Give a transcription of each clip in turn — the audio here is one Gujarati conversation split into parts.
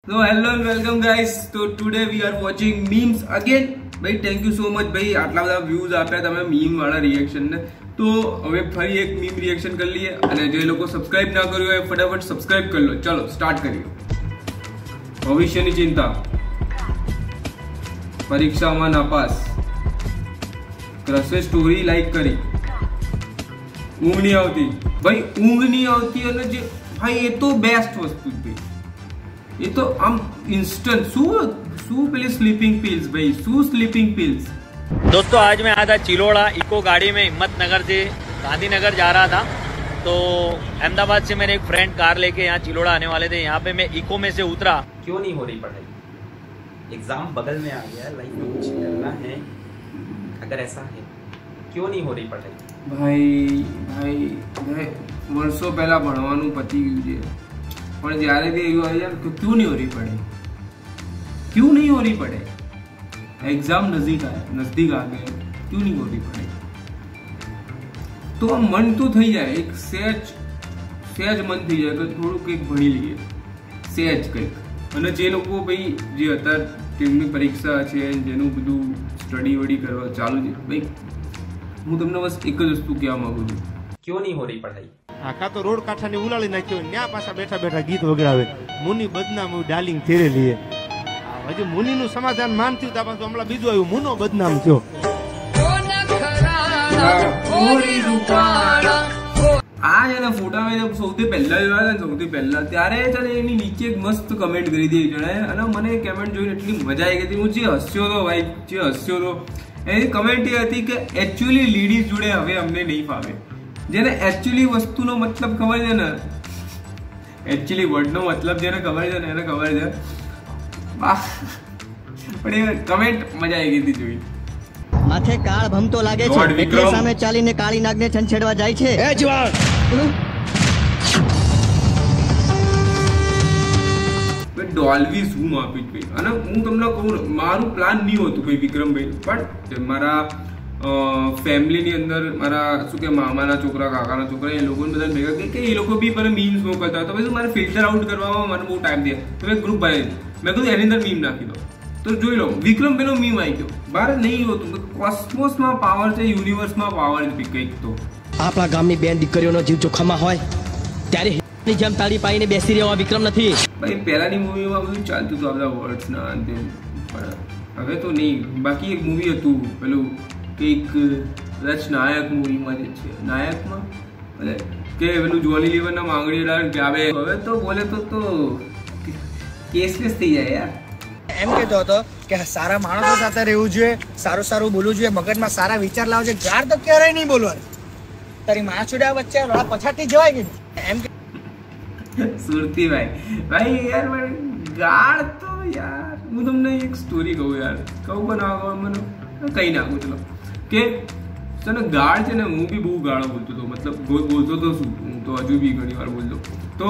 So hello and welcome guys. So today we are watching memes again. भाई थैंक यू सो मच भाई આટલા બધા વ્યૂઝ આપ્યા તમે મીમ વાળા રિએક્શન ને તો હવે ફરી એક મીમ રિએક્શન કરી લઈએ અને જે લોકો સબસ્ક્રાઇબ ના કર્યું હોય ફટાફટ સબસ્ક્રાઇબ કરી લો. ચલો સ્ટાર્ટ કરીએ. ભવિષ્યની ચિંતા, પરીક્ષામાં નાપાસ, ક્રશે સ્ટોરી લાઈક કરી, ઊંઘ નહીં આવતી. ભાઈ ઊંઘ નહીં આવતી અને જે ભાઈ એ તો બેસ્ટ વસ્તુ જ ભાઈ. ये तो हम इंस्टेंट सू पहले स्लीपिंग पिल्स भाई सू स्लीपिंग पिल्स. दोस्तों आज मैं आया था चिलोड़ा इको गाड़ी में हिम्मतनगर से गांधीनगर जा रहा था. तो अहमदाबाद से मेरे एक फ्रेंड कार लेके यहाँ चिलोड़ा आने वाले थे. यहाँ पे मैं इको में से उतरा. क्यों नहीं हो रही पढ़ाई? एग्जाम बगल में आ गया, लाइफ में कुछ करना है. अगर ऐसा है क्यों नहीं हो रही पढ़ाई? भाई वर्षों पहला भणवानुं पती गयुं छे પણ જ્યારે બી એવું આવે યાર ક્यों नहीं हो रही पढ़ाई, क्यों नहीं हो रही पढ़ाई, एग्जाम नजदीक आ गए क्यों नहीं हो रही पढ़ाई. तो मन तो થઈ જાય એક સહેજ મન થઈ જાય કે થોડું કંઈક ભણી લઈએ સહેજ કંઈક. અને જે લોકો ભાઈ જે અત્યારે તેમની પરીક્ષા છે જેનું બધું સ્ટડી વડી કરવા ચાલુ છે ભાઈ હું તમને બસ એક જ વસ્તુ કહેવા માંગુ છું. क्यों नहीं हो रही पढ़ाई? આખા તો રોડ કાંઠાની ઉલાળી નાખ્યો ન્યા પાછા બેઠા બેઠા ગીત વગાડે મુની બદનામ ડાર્લિંગ તેરે લીએ. હજી મુનીનું સમાધાન માન થયું ત્યાં પાછું હમણાં બીજું આવ્યું મુનો બદનામ થયો. આ જેના ફોટામાં સૌથી પહેલા જોયા ને સૌથી પહેલા ત્યારે ચાલે એની નીચે એક મસ્ત કમેન્ટ કરી દીધી જણાએ અને મને કમેન્ટ જોઈને એટલી મજા આવી ગઈ. હું જે હસ્યો હતો ભાઈ જે હસ્યો હતો એની કમેન્ટ એ હતી કે એકચ્યુઅલી લેડીઝ જોડે હવે અમને નહીં ફાવે. જેને એકચ્યુઅલી વસ્તુનો મતલબ ખબર છે ને, એકચ્યુઅલી વર્ડનો મતલબ જેને ખબર છે ને એને ખબર છે. પણ એ કમેન્ટ મજા આવી ગઈ હતી જોઈ. માથે કાળ ભમતો લાગે છે એટલે સામે ચાલીને કાળી નાગને છંછેડવા જાય છે. એ જવાન ડોલ્બી ઝૂમ આપી ભાઈ. અને હું તમને કહું મારું પ્લાન નહીં હોતું ભાઈ વિક્રમભાઈ, પણ મારા ફેમિલીની અંદર મારા શું કે મામાના છોકરા કાકાના છોકરા એ લોકોને બધા ભેગા કે એ લોકો બી મને મીમ્સ મોકલતા હોય તો પછી મારે ફિલ્ટર આઉટ કરવામાં મને બહુ ટાઈમ દે તો મેં ગ્રુપ બનાવી મેં કીધું એની અંદર મીમ નાખી દો. તો જોઈ લો વિક્રમભાઈનો મીમ આવી ગયો. બહાર નહીં હોતું કોસ્મોસમાં પાવર છે, યુનિવર્સમાં પાવર છે કંઈક. તો આપણા ગામની બેન દીકરીઓનો જીવ જોખમમાં હોય ત્યારે ની જેમ તાળી પાઈને બેસી રહેવા વિક્રમ નથી. ભાઈ પહેલાની મૂવીમાં બધું ચાલતું હતું આપણા વર્ડ્સના અંતે, પણ હવે તો નહીં. બાકી એક મૂવી હતું પેલું એક રચ નાયક મૂવીમાં જે છે નાયકમાં કે પેલું જોની લીવરના માંગણી ડાળ કે આવે હવે તો બોલે તો કેસલેસ થઈ જાય યાર. એમ કહેતો હતો કે સારા માણસો સાથે રહેવું જોઈએ, સારું બોલવું જોઈએ, મગજમાં સારા વિચાર લાવવા જોઈએ. ગાળ તો ક્યારેય નહીં બોલવાનું. તારી માં છુડા વચ્ચે પછાડથી જવાય કે એમ સુરતીભાઈ યાર ગાળ તો યાર હું તમને એક સ્ટોરી કહું યાર કહું બનાવવા મને કહી નાખું. ચલો કે તને ગાળ છે ને હું બી બહુ ગાળો બોલતો હતો, મતલબ બોલતો તો શું હું તો હજુ બી ઘણી વાર બોલતો. તો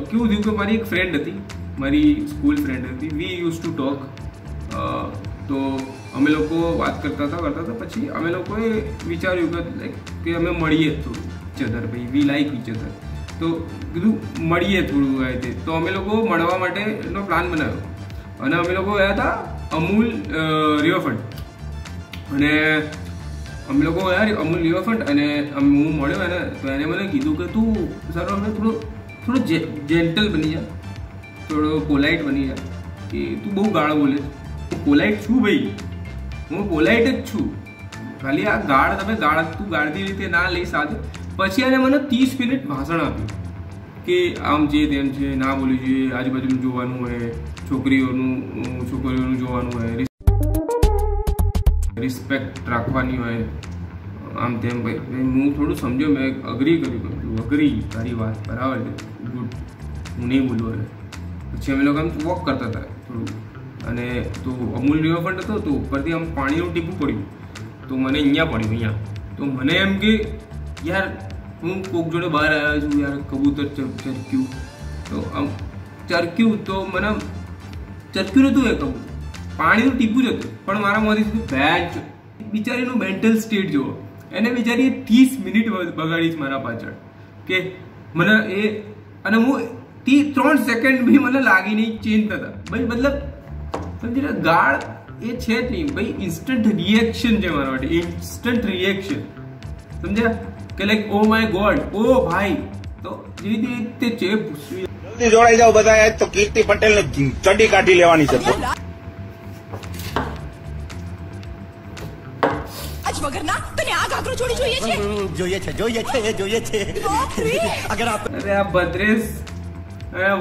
કેવું થયું કે મારી એક ફ્રેન્ડ હતી, મારી સ્કૂલ ફ્રેન્ડ હતી. વી યુઝ ટુ ટોક. તો અમે લોકો વાત કરતા હતા પછી અમે લોકોએ વિચાર્યું કે અમે મળીએ થોડું ઈચ અધર ભાઈ વી લાઈક ઈચ અધર. તો કીધું મળીએ થોડું આ રીતે. તો અમે લોકો મળવા માટેનો પ્લાન બનાવ્યો અને અમે લોકો ગયા હતા અમૂલ રિવરફ્રન્ટ. અને અમે લોકો યાર અમૂલ રિવરફ્રન્ટ અને હું મળ્યો એને તો એને મને કીધું કે તું સર અમે થોડું જેન્ટલ બની જા, થોડો પોલાઇટ બની જા કે તું બહુ ગાળ બોલે. હું પોલાઇટ છું ભાઈ, હું પોલાઇટ જ છું. ખાલી આ તું ગાળતી રીતે ના લઈ સાથે. પછી એને મને 30 મિનિટ ભાષણ આપ્યું કે આમ છે તેમ છે, ના બોલવું જોઈએ, આજુબાજુનું જોવાનું હોય, છોકરીઓનું જોવાનું હોય, રિસ્પેક્ટ રાખવાની હોય, આમ તેમ. ભાઈ હું થોડું સમજ્યો, મેં અગ્રી કર્યું. અગ્રી તારી વાત બરાબર છે, ગુડ, હું નહીં બોલું. હવે પછી અમે લોકો આમ વોક કરતા હતા થોડું અને તો અમૂલ રિવરફ્રન્ટ હતો તો ઉપરથી આમ પાણીનું ટીપું પડ્યું તો મને અહીંયા પડ્યું અહીંયા. તો મને એમ કે યાર હું કોક જોડે બહાર આવ્યો છું યાર, કબૂતર ચરક્યું તો આમ ચરક્યું તો મને ચરક્યું નહોતું એ કબૂતર, પાણીનું ટીપું જ હતું પણ મારા મોથી બેચ. બિચારીનું મેન્ટલ સ્ટેટ જુઓ, એને બિચારીએ 30 મિનિટ બગાડી મારા પાછળ કે મને એ. અને હું 3 સેકન્ડ બી મને લાગી નહીં ચેન્જ થતા ભાઈ. મતલબ સમજી લે, ગાળ એ છે જ નહીં ભાઈ, ઇન્સ્ટન્ટ રિએક્શન છે મારા માટે, ઇન્સ્ટન્ટ રિએક્શન. સમજ્યા કે લાઈક ઓ માય ગોડ, ઓ ભાઈ. તો જેવી રીતે છે જલ્દી જોડાઈ જાઓ બધા, તો કીર્તિ પટેલ ને ચડી કાઢી લેવાની છે. અરે આ ભદ્રેશ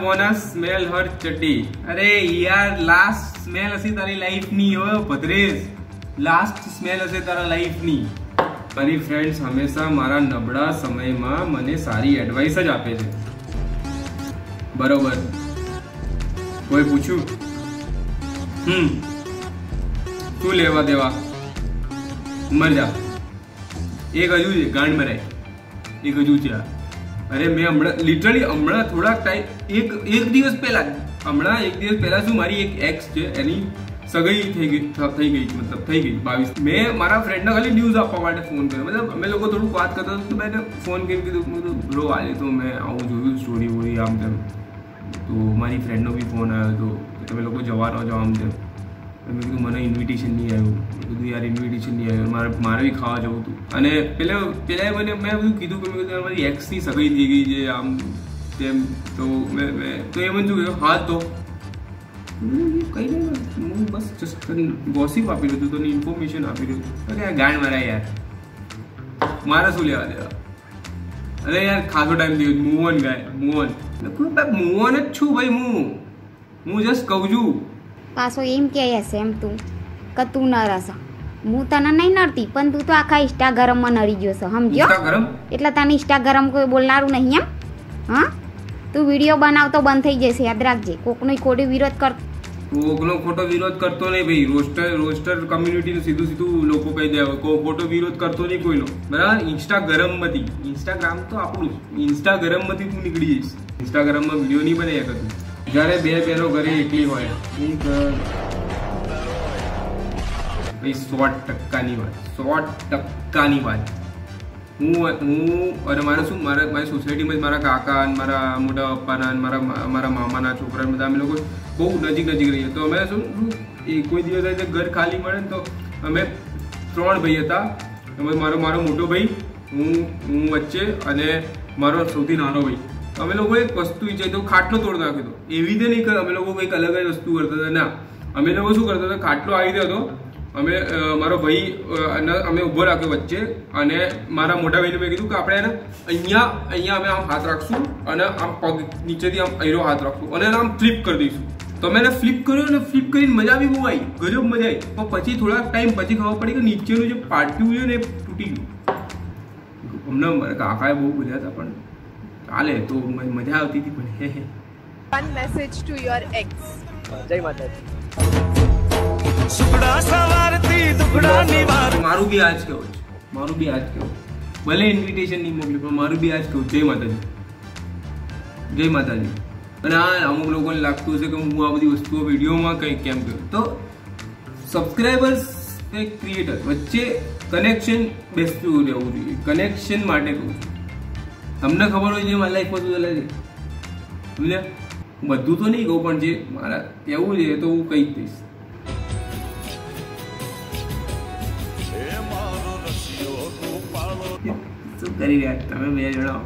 wanna smell her ચડ્ડી. અરે યાર લાસ્ટ સ્મેલ હશે તારી લાઈફ ની હો ભદ્રેશ, લાસ્ટ સ્મેલ હશે તારા લાઈફ ની. મારી ફ્રેન્ડ્સ હંમેશા મારા નબળા સમયમાં મને સારી એડવાઇસ જ આપે છે. બરોબર, કોઈ પૂછ્યું શું લેવા દેવા, મર જા. એક હજુ છે ગાંડ મરાય, એક હજુ છે. અરે મેં હમણાં લિટરલી હમણાં થોડાક ટાઈમ એક દિવસ પહેલા શું મારી એક એક્સ છે એની સગાઈ થઈ ગઈ મતલબ થઈ ગઈ 22. મેં મારા ફ્રેન્ડને ખાલી ન્યૂઝ આપવા માટે ફોન કર્યો. મતલબ અમે લોકો થોડુંક વાત કરતા હતા તો મેં ફોન કરી કીધું બ્રો આજે તો મેં આવું જોયું સ્ટોરી વોરી આમ તેમ. તો મારી ફ્રેન્ડનો બી ફોન આવ્યો હતો તમે લોકો જવાનો છો આમ તેમ. મેં કીધું મને ઇન્વિટેશન નહીં આવ્યું. મેં કીધું યાર ઇન્વિટેશન નહીં આવ્યું, મારે બી ખાવા જવું હતું. અને પેલા મેં બધું કીધું કે મેં કીધું મારી એક્સની સગાઈ થઈ ગઈ છે આમ તેમ. તો મેં તો એ મને શું કહ્યું, હા તો કંઈ નહીં, હું બસ જસ્ટ ગોસિપ આપી રહ્યું હતું, તને ઇન્ફોર્મેશન આપી રહ્યું હતું. અરે ગાંડ મારા યાર, મારે શું લેવા દેવા. અરે યાર ખાસો ટાઈમ થયો, move on guys, move on. Move on જ છું ભાઈ, હું જસ્ટ કહું છું. પાછો એમ કહે છે એમ તું કે તું નરસ. હું તને નહીં નડતી, પણ તું તો આખા ઇન્સ્ટાગ્રામમાં નડી ગયો છે, સમજ્યો? એટલે તને ઇન્સ્ટાગ્રામ કોઈ બોલનારું નહીં એમ? હા, તું વિડીયો બનાવતો બંધ થઈ જશે, યાદ રાખજે. કોકનો ખોટો વિરોધ કરતો, કોકનો ખોટો વિરોધ કરતો નહીં ભાઈ. રોસ્ટર કમ્યુનિટીનું સીધું લોકો કહી દે, ખોટો વિરોધ કરતો નહીં કોઈનો, બરાબર? ઇન્સ્ટાગ્રામ તો આપણું, ઇન્સ્ટાગ્રામમાંથી તું નીકળી જઈશ. ઇન્સ્ટાગ્રામમાં વિડીયો નહીં બનાવ્યા કરતું. જ્યારે બે બહેનો ઘરે એકલી હોય, ભાઈ 100%ની વાત. હું અને મારે શું, મારી સોસાયટીમાં મારા કાકા અને મારા મોટા પપ્પાના અને મારા મામાના છોકરા બધા અમે લોકો બહુ નજીક રહીએ. તો અમે શું કોઈ દિવસ ઘર ખાલી મળે ને તો અમે 3 ભાઈ હતા. મારો મોટો ભાઈ, હું વચ્ચે અને મારો સૌથી નાનો ભાઈ. અમે લોકો એક વસ્તુ ઈચ્છાઈ તો ખાટલો તોડ નાખ્યો હતો. એવી રીતે નહીં કે અમે લોકો કંઈક અલગ જ વસ્તુ કરતા હતા, ના. અમે લોકો શું કરતા હતા, ખાટલો આવી ગયો હતો, અમે મારો ભાઈ અમે ઊભો રાખ્યો વચ્ચે, અને મારા મોટા ભાઈને મેં કીધું કે આપણે એને અહીંયા અમે આમ હાથ રાખશું અને આમ પગ નીચેથી આમ અહીંનો હાથ રાખશું અને આમ ફ્લિપ કરી દઈશું. તો મેં એને ફ્લિપ કર્યો અને ફ્લિપ કરીને મજા બી બહુ આવી, ગજબ મજા આવી. પણ પછી થોડાક ટાઈમ પછી ખબર પડી કે નીચેનું જે પાટિયું છે ને એ તૂટી ગયું. હમણાં મારા કાકાએ બહુ બોલ્યા હતા, પણ ચાલે, તો મજા આવતી હતી. પણ One message to your ex. જય માતાજી. મારું બી આજ કેવું છે, ભલે ઇન્વિટેશન નહીં મોકલ્યું પણ મારું બી આજ કેવું. જય માતાજી. અને આ અમુક લોકોને લાગતું હશે કે હું આ બધી વસ્તુઓ વિડીયોમાં કંઈક કેમ કહ્યું. તો સબસ્ક્રાઈબર્સ ને ક્રિએટર વચ્ચે કનેક્શન બેસતું રહેવું જોઈએ. કનેક્શન માટે કહું છું. તમને ખબર હોય છે મારી લાઈફમાં શું ચાલે છે, સમજ્યા? બધું તો નહીં કહું, પણ જે મારા એવું છે તો હું કહી જ દઈશ. શું કરી રહ્યા તમે બે જણાવો?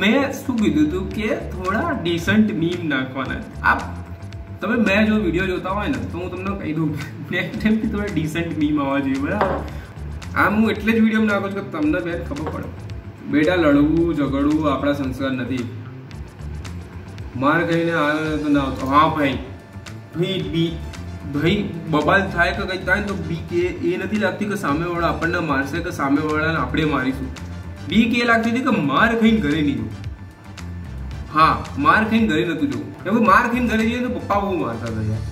મેં શું કીધું હતું કે થોડા ડિસન્ટ મીમ નાખવાના. આપ તમે મેં જો વિડીયો જોતા હોય ને તો હું તમને કહી દઉં નેક્સ્ટ ટાઈમથી થોડા ડિસન્ટ મીમ આવવા જોઈએ, બરાબર? આમ હું એટલે જ વિડીયો નાખું છું કે તમને બેન ખબર પડે. બેટા લડવું ઝઘડવું આપણા સંસ્કાર નથી. માર કહીને આવે તો ના આવતો. હા ભાઈ બબાલ થાય કે કંઈક થાય તો બીક એ નથી લાગતી કે સામેવાળા આપણને મારશે કે સામેવાળાને આપણે મારીશું. બીક એ લાગતી હતી કે માર ખાઈને ઘરે નહીં જવું. હા, માર ખાઈને ઘરે નતું જવું. કેમ કે માર ખાઈને ઘરે જઈએ તો પપ્પા બહુ મારતા હતા યાર.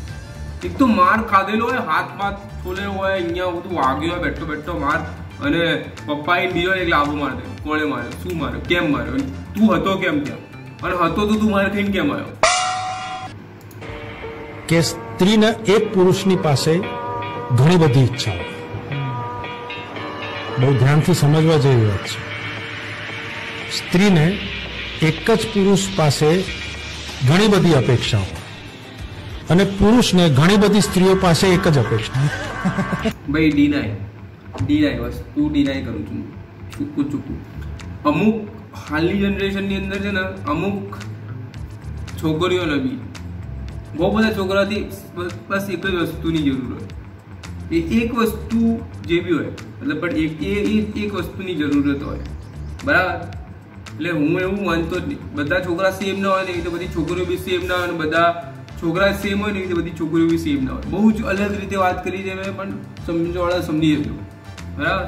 એક તો માર ખાધેલો હોય, હાથમાં છોલેલો હોય, અહીંયા બધું વાગ્યો હોય બેઠો માર, અને પપ્પાએ બીજો એક લાભો માર દે. કોણે માર્યો, શું માર્યો, કેમ માર્યો, તું હતો કેમ ત્યાં, અને હતો તો તું માર ખાઈને કેમ આવ્યો? કે સ્ત્રીને એક પુરુષની પાસે ઘણી બધી ઈચ્છાઓ. બહુ ધ્યાનથી સમજવા જેવી વાત છે. સ્ત્રીને એક જ પુરુષ પાસે ઘણી બધી અપેક્ષાઓ અને પુરુષને ઘણી બધી સ્ત્રીઓ પાસે એક જ અપેક્ષા. ભાઈ ડીનાય વસ્તુ ડીનાય કરું છું, ચૂકું. અમુક હાલની જનરેશનની અંદર છે ને અમુક છોકરીઓને બી બહુ બધા છોકરાથી બસ એક જ વસ્તુની જરૂર હોય. એ એક વસ્તુ જે બી હોય મતલબ પણ એક વસ્તુની જરૂરત હોય, બરાબર. એટલે હું એવું માનતો જ નહીં બધા છોકરા સેમ ના હોય ને તો બધી છોકરીઓ બી સેમ ના હોય ને બધા છોકરા સેમ હોય ને તો બધી છોકરીઓ બી સેમ ના હોય. બહુ જ અલગ રીતે વાત કરી છે મેં, પણ સમજવાળા સમજી જજો, બરાબર.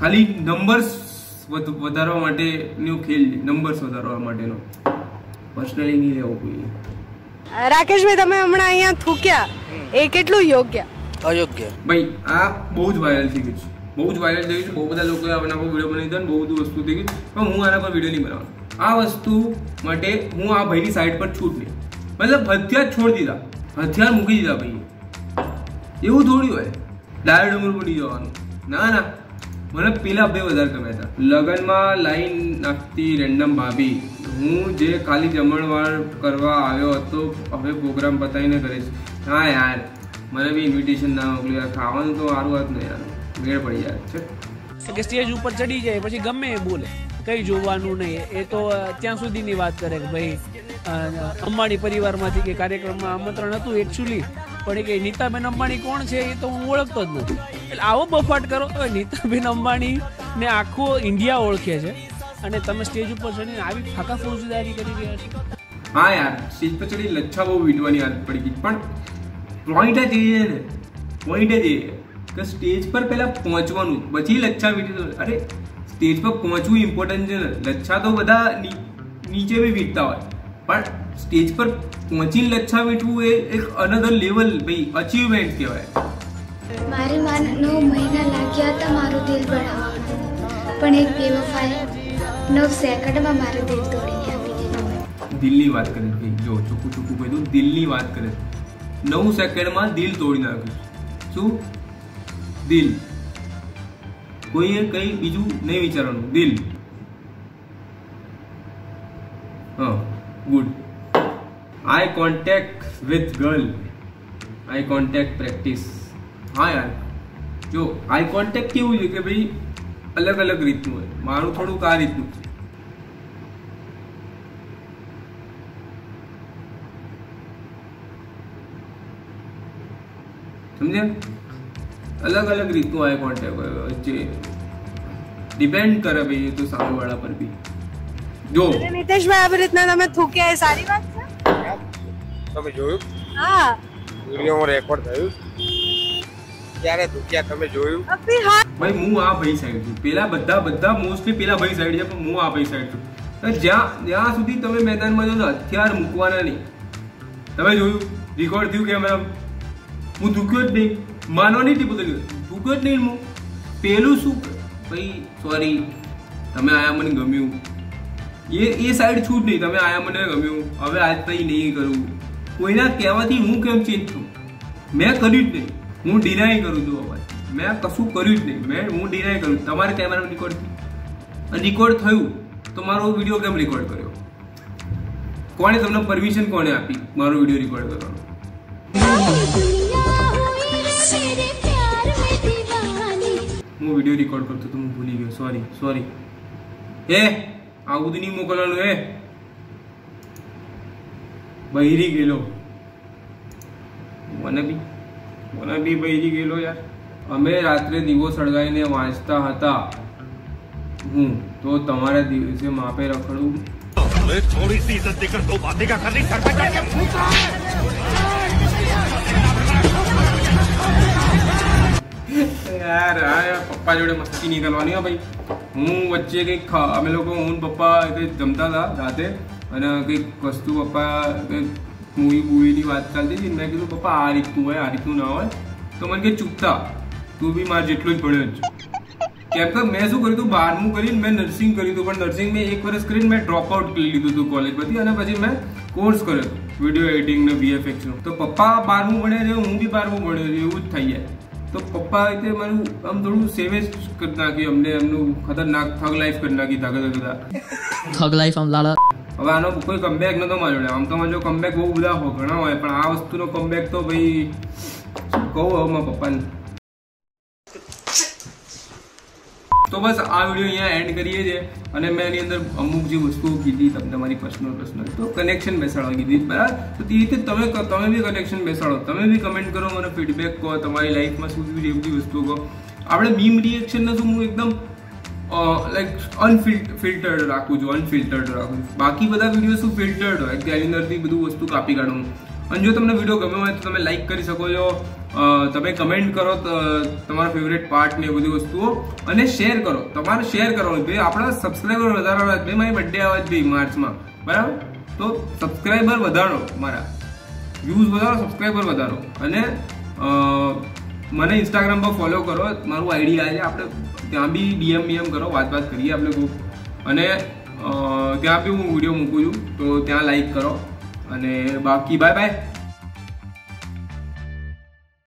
ખાલી નંબર્સ વધારવા માટેનો ખેલ છે, નંબર્સ વધારવા માટેનો. પર્સનલી નહીં લેવું કોઈ. રાકેશભાઈ, તમે હમણાં અહીંયા થૂક્યા, એ કેટલું યોગ્ય અયોગ્ય? ભાઈ આ બહુ જ વાયરલ થઈ ગયું છે, બહુ જ વાયરલ થઈ ગયું છે. બહુ બધા લોકોએ આના પર વિડીયો બનાવી દીધા, બહુ બધું વસ્તુ થઈ ગઈ, પણ હું આના પર વિડીયો નહીં બનાવવાનો. આ વસ્તુ માટે હું આ ભાઈની સાઈડ પર છૂટ નહીં, મતલબ હથિયાર છોડી દીધા, હથિયાર મૂકી દીધા ભાઈ. એવું થોડી હોય ડાયર ડમર પડી જવાનું. ના, મને પેલા ભાઈ વધારે ગમ્યા હતા. લગ્નમાં લાઈન નાખતી રેન્ડમ ભાભી, હું જે ખાલી જમણવાર કરવા આવ્યો હતો, હવે પ્રોગ્રામ પતાવીને કરે છે. હા યાર, મને બી ઇન્વિટેશન ના મોકલ્યું યાર. ખાવાનું તો સારું વાત નહીં યાર, મેળ પડી જાય છે કે સ્ટેજ ઉપર ચડી જાય પછી ગમે એ બોલે, કઈ જોવાનું નહીં. એ તો ત્યાં સુધીની વાત કરે કે ભાઈ અંબાણી પરિવારમાંથી કે કાર્યક્રમમાં આમંત્રણ હતું એકચ્યુઅલી, પણ કે નીતાબેન અંબાણી કોણ છે એ તો હું ઓળખતો જ નથી. એટલે આવો બફાટ કરો તો નીતાબેન અંબાણી ને આખો ઇન્ડિયા ઓળખે છે અને તમે સ્ટેજ ઉપર ચડીને આવી ફાકા ફોજદારી કરી રહ્યા છો. હા યાર, સ્ટેજ પર ચડી લચ્છા બહુ વીટવાની આદત પડી ગઈ. પણ પોઈન્ટ જ એ ને, પોઈન્ટ જ એ કે સ્ટેજ પર પહેલા પહોંચવાનું, પછી લચ્છા વીટી. અરે સ્ટેજ પર પહોંચવું ઇમ્પોર્ટન્ટ છે ને. લચ્છા તો બધા નીચે બી વીટતા હોય, પણ સ્ટેજ પર પહોંચીને લચ્છા વીટવું એ એક અનધર લેવલ ભાઈ અચીવમેન્ટ કહેવાય. મારે 9 મહિના લાગ્યા હતા મારું દિલ બનાવવામાં, પણ એક બેવફાએ 9 સેકન્ડમાં મારું દિલ તોડીને આપી દીધું. દિલની વાત કરે ભાઈ, જો ચોખ્ખું કહી દઉં, દિલની વાત કરે. 9 સેકન્ડમાં દિલ તોડી નાખ્યું. શું દિલ? કોઈએ કઈ બીજું નહીં વિચારવાનું, દિલ. હા, good. Eye contact with girl, eye contact practice. હા યાર, જો આઈ કોન્ટેક્ટ કેવું છે કે ભાઈ અલગ અલગ રીતનું હોય. મારું થોડુંક આ રીતનું છે. સમજ્યા? અલગ અલગ રીતનું આઈ કોન્ટેક્ટ હોય, વચ્ચે ડિપેન્ડ કરે ભાઈ તો સામેવાળા પર બી. જો નિતેશભાઈ, આવી રીતના તમે થૂક્યા એ સારી વાત છે. તમે જોયું? હા, વિડિયોમાં રેકોર્ડ થયું. ક્યારે થૂક્યા તમે જોયું? ભાઈ હું આ ભાઈ સાઈડ છું. પેલા બધા મોસ્ટલી પેલા ભાઈ સાઈડ છે, પણ હું આ ભાઈ સાઈડ છું. જ્યાં સુધી તમે મેદાનમાં જો ને હથિયાર મૂકવાના નહીં. તમે જોયું રેકોર્ડ થયું કેમેરા? હું થૂક્યો જ નહીં, માનો નહીં બધું થૂક્યો જ નહીં હું. પેલું શું ભાઈ, સોરી તમે આયા મને ગમ્યું, એ સાઈડ છૂટ નહીં. તમે આયા મને ગમ્યું, હવે આજ પછી નહીં કરું. કોઈના કહેવાથી હું કેમ ચેન્જ થયું? મેં કર્યું જ નહીં. હું ડિનાય કરું છું અવાજ, મેં કશું કર્યું જ નહીં. હું ડિનાય કરું. તમારે કેમેરામાં રેકોર્ડ થયું તો મારો વિડીયો કેમ રેકોર્ડ કર્યો? કોણે તમને પરમિશન કોણે આપી મારો વિડીયો રેકોર્ડ કરવાનો? હું વિડીયો રેકોર્ડ કરતો તો હું ભૂલી ગયો, સોરી. આવું બધું નહીં મોકલવાનું. બહેરી ગયેલો, મને બી બહેરી ગયેલો યાર. અમે રાત્રે દીવો સળગાવીને વાંચતા હતા, હું તો તમારા દિવસે માપે રખડું. થોડી સી ઇज्जत देकर दो बातें का करनी યાર. પપ્પા જોડે મસ્તી નહીં કરવાની હો ભાઈ. હું વચ્ચે કંઈક અમે લોકો હું પપ્પા જમતા હતા રાતે, અને કંઈક વસ્તુ પપ્પા મૂવીની વાત ચાલતી હતી. મેં કીધું પપ્પા આ રીતનું હોય, આ રીતનું ના હોય. તો મને કે ચૂકતા તું બી મારે જેટલું જ ભણ્યો જ. કેમ કે મેં શું કર્યું હતું, 12મું કરીને મેં નર્સિંગ કર્યું હતું, પણ નર્સિંગ મેં 1 વર્ષ કરીને મેં ડ્રોપ આઉટ કરી લીધું હતું કોલેજ પરથી, અને પછી મેં કોર્સ કર્યો હતો વિડીયો એડિટિંગ ને VFX નો. તો પપ્પા 12મું ભણ્યા છે, હું બી 12મું ભણ્યો છું, એવું જ થઈ જાય. તો પપ્પા રીતે મારું આમ થોડું સેવેજ કરી નાખ્યું, અમને એમનું ખતરનાક થગ લાઈફ કરી નાખી ધગધગધા થગ લાઈફ આમ લાલા. હવે આનો કોઈ કમબેક નતો માર્યો. આમ તો મારો કમબેક બહુ બધા ઘણા હોય, પણ આ વસ્તુનો કમબેક તો ભાઈ કહું હવે મારા પપ્પાને. તો બસ આ વિડીયો અહીંયા એન્ડ કરીએ છીએ. અને મેં એની અંદર અમુક જે વસ્તુઓ કીધી તમને મારી પર્સનલ તો કનેક્શન બેસાડવા કીધી, બરાબર. તો તે રીતે તમે બી કનેક્શન બેસાડો, તમે બી કમેન્ટ કરો, મને ફીડબેક કહો, તમારી લાઈફમાં શું જે બધી વસ્તુઓ કહો. આપણે બીમ રિએક્શનને તો હું એકદમ લાઈક અનફિલ્ટર્ડ રાખું છું, બાકી બધા વિડીયો શું ફિલ્ટર્ડ હોય, તેની અંદરથી બધું વસ્તુ કાપી કાઢું. અને જો તમને વિડીયો ગમ્યો હોય તો તમે લાઈક કરી શકો છો, તમે કમેન્ટ કરો તમારા ફેવરેટ પાર્ટ ને એ બધી વસ્તુઓ, અને શેર કરો. તમારે શેર કરવાનું ભાઈ, આપણા સબસ્ક્રાઈબર વધારવાના. ભાઈ મારી બર્થડે આવે છે ભાઈ માર્ચમાં, બરાબર. તો સબસ્ક્રાઈબર વધારો, મારા વ્યૂઝ વધારો, સબસ્ક્રાઈબર વધારો. અને મને ઇન્સ્ટાગ્રામ પર ફોલો કરો, મારું આઈડી આવે છે, આપણે ત્યાં બી ડીએમ કરો, વાત કરીએ આપણે ખૂબ. અને ત્યાં બી હું વિડીયો મૂકું છું, તો ત્યાં લાઈક કરો. અને બાકી બાય બાય.